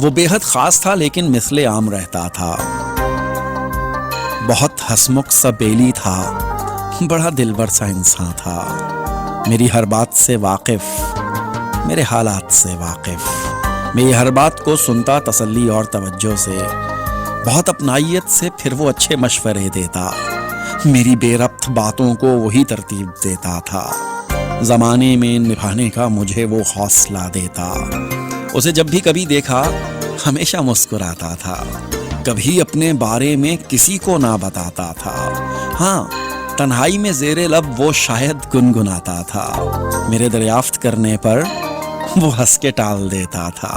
وہ بے حد خاص تھا لیکن مثل عام رہتا تھا، بہت ہسمکھ سا بیلی تھا، بڑا دلبر سا انسان تھا، میری ہر بات سے واقف، میرے حالات سے واقف، میری ہر بات کو سنتا تسلی اور توجہ سے، بہت اپنائیت سے، پھر وہ اچھے مشورے دیتا، میری بے ربط باتوں کو وہی ترتیب دیتا تھا، زمانے میں نبھانے کا مجھے وہ حوصلہ دیتا، اسے جب بھی کبھی دیکھا ہمیشہ مسکراتا تھا، کبھی اپنے بارے میں کسی کو نہ بتاتا تھا، ہاں تنہائی میں زیر لب وہ شاید گنگناتا تھا، میرے دریافت کرنے پر وہ ہنس کے ٹال دیتا تھا،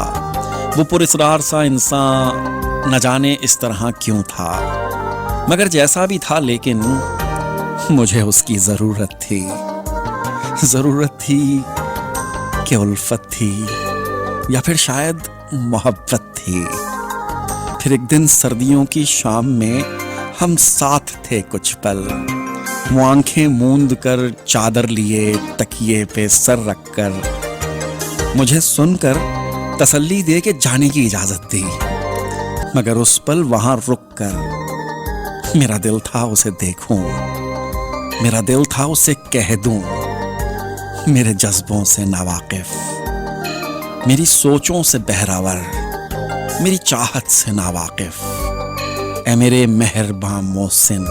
وہ پراسرار سا انسان نہ جانے اس طرح کیوں تھا، مگر جیسا بھی تھا لیکن مجھے اس کی ضرورت تھی کہ الفت تھی یا پھر شاید محبت تھی۔ پھر ایک دن سردیوں کی شام میں ہم ساتھ تھے کچھ پل، وہ آنکھیں موند کر چادر لیے تکیے پہ سر رکھ کر مجھے سن کر تسلی دے کے جانے کی اجازت دی، مگر اس پل وہاں رک کر میرا دل تھا اسے دیکھوں، میرا دل تھا اسے کہہ دوں، میرے جذبوں سے ناواقف، میری سوچوں سے بہراور، میری چاہت سے ناواقف، اے میرے مہرباں محسن،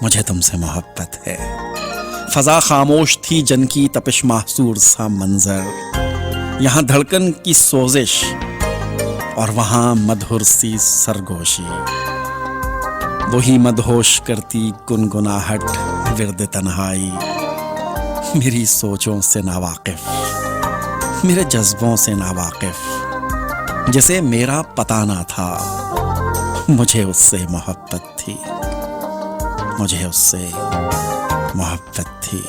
مجھے تم سے محبت ہے۔ فضا خاموش تھی، جن کی تپش محصور سا منظر، یہاں دھڑکن کی سوزش اور وہاں مدھر سی سرگوشی، وہی مدہوش کرتی گنگناہٹ ورد تنہائی، میری سوچوں سے ناواقف، میرے جذبوں سے ناواقف، جسے میرا پتہ نہ تھا، مجھے اس سے محبت تھی، مجھے اس سے محبت تھی۔